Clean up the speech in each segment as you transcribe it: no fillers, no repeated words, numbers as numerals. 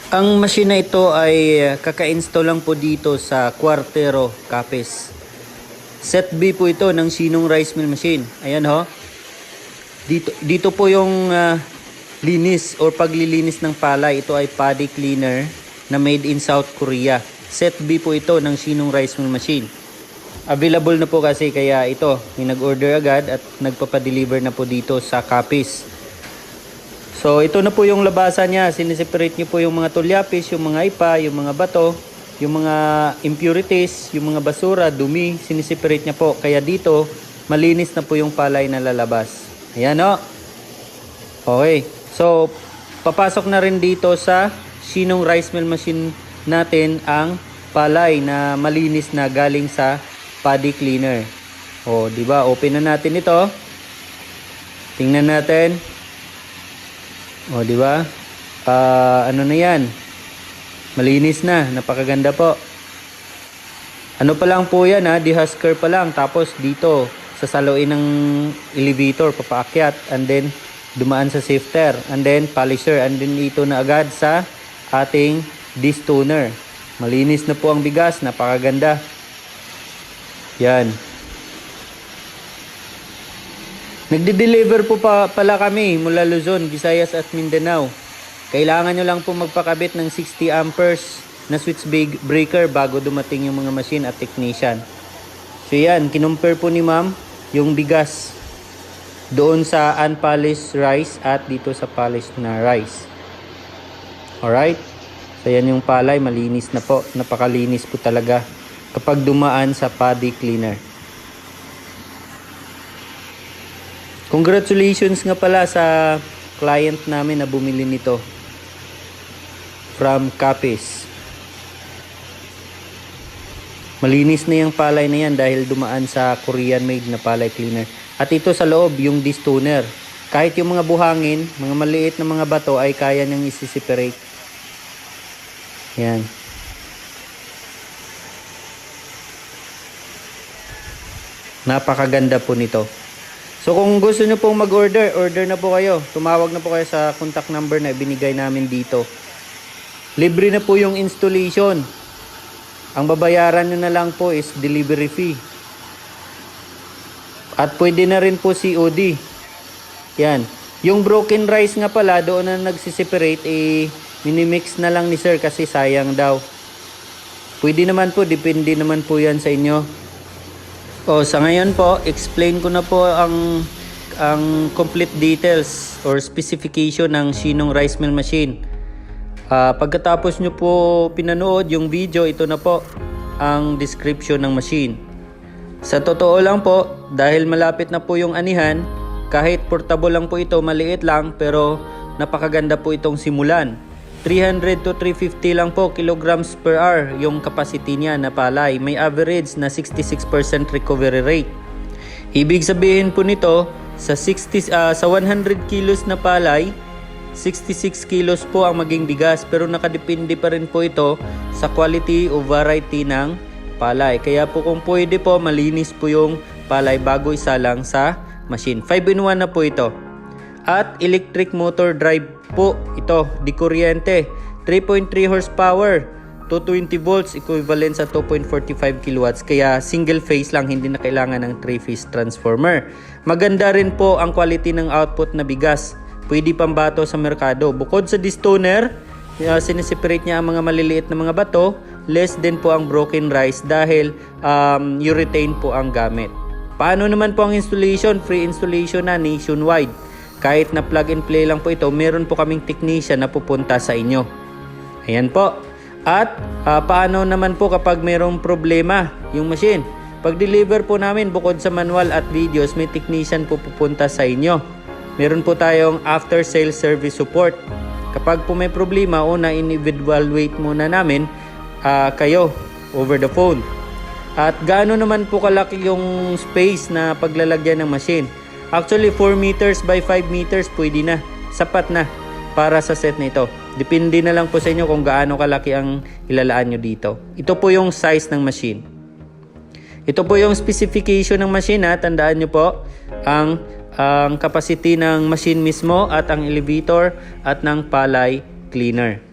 Ang machine na ito ay kaka-install lang po dito sa Cuartero, Capiz. Set B po ito ng Sinong Rice Mill Machine. Ayan ho. Dito po yung linis or paglilinis ng palay. Ito ay paddy cleaner na made in South Korea. Set B po ito ng Sinong Rice Mill Machine. Available na po kasi kaya ito, may nag-order agad at nagpapadeliver na po dito sa Capiz. So ito na po yung labasan niya. Sineseparate niyo po yung mga tulyapis, yung mga ipa, yung mga bato, yung mga impurities, yung mga basura, dumi, sineseparate niya po. Kaya dito, malinis na po yung palay na lalabas. Ayan o. Okay. So, papasok na rin dito sa Sinong Rice Mill Machine natin ang palay na malinis na galing sa paddy cleaner. O, di ba? Open na natin ito. Tingnan natin. O, di ba? Ano na 'yan? Malinis na, napakaganda po. Ano pa lang po 'yan ha, dehusker pa lang. Tapos dito, sasaluin ng elevator papaakyat and then dumaan sa sifter and then polisher and then ito na agad sa ating destoner. Malinis na po ang bigas, napakaganda. Yan. Nagde-deliver po pala kami mula Luzon, Visayas at Mindanao. Kailangan nyo lang po magpakabit ng 60 amperes na switch breaker bago dumating yung mga machine at technician. So yan, kinumpare po ni ma'am yung bigas doon sa unpolished rice at dito sa polished na rice. Alright? So yan yung palay, malinis na po. Napakalinis po talaga kapag dumaan sa paddy cleaner. Congratulations nga pala sa client namin na bumili nito from Capiz. Malinis na yung palay na yan dahil dumaan sa Korean made na palay cleaner. At ito sa loob yung destoner. Kahit yung mga buhangin, mga maliit na mga bato ay kaya niyang isi-separate. Yan. Napakaganda po nito. So kung gusto nyo pong mag-order, order na po kayo. Tumawag na po kayo sa contact number na ibinigay namin dito. Libre na po yung installation. Ang babayaran nyo na lang po is delivery fee. At pwede na rin po COD. Yan. Yung broken rice nga pala, doon na nagsiseparate, minimix na lang ni sir kasi sayang daw. Pwede naman po, depende naman po yan sa inyo. O, sa ngayon po, explain ko na po ang complete details or specification ng Sinong Rice Mill Machine. Pagkatapos nyo po pinanood yung video, ito na po ang description ng machine. Sa totoo lang po, dahil malapit na po yung anihan, kahit portable lang po ito, maliit lang, pero napakaganda po itong simulan. 300 to 350 lang po kilograms per hour yung capacity niya na palay. May average na 66% recovery rate. Ibig sabihin po nito, sa 100 kilos na palay, 66 kilos po ang maging bigas, pero nakadepende pa rin po ito sa quality o variety ng palay. Kaya po kung pwede po, malinis po yung palay bago isalang sa machine. 5-in-1 na po ito. At electric motor drive po ito, di kuryente. 3.3 horsepower, 220 volts, equivalent sa 2.45 kilowatts. Kaya single phase lang, hindi na kailangan ng 3-phase transformer. Maganda rin po ang quality ng output na bigas. Pwede pambato sa merkado. Bukod sa destoner, sineseparate niya ang mga maliliit na mga bato. Less din po ang broken rice dahil urethane po ang gamit. Paano naman po ang installation? Free installation na nationwide. Kahit na plug and play lang po ito, meron po kaming technician na pupunta sa inyo. Ayan po. At paano naman po kapag mayroong problema yung machine? Pag-deliver po namin, bukod sa manual at videos, may technician po pupunta sa inyo. Meron po tayong after sales service support. Kapag po may problema, una in-evaluate muna namin kayo over the phone. At gaano naman po kalaki yung space na paglalagyan ng machine? Actually, 4 meters by 5 meters pwede na. Sapat na para sa set na ito. Depende na lang po sa inyo kung gaano kalaki ang ilalaan nyo dito. Ito po yung size ng machine. Ito po yung specification ng machine ha. Tandaan nyo po ang capacity ng machine mismo at ang elevator at ng palay cleaner.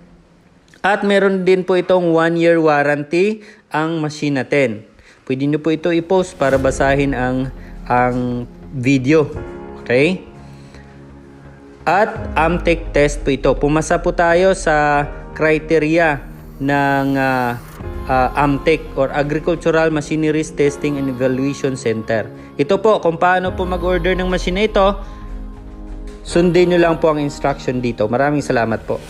At meron din po itong 1-year warranty ang machine natin. Pwede nyo po ito i-post para basahin ang video. Okay? At Amtech test po ito. Pumasa po tayo sa criteria ng Amtech or Agricultural Machineries Testing and Evaluation Center. Ito po kung paano po mag-order ng machine na ito. Sundin nyo lang po ang instruction dito. Maraming salamat po.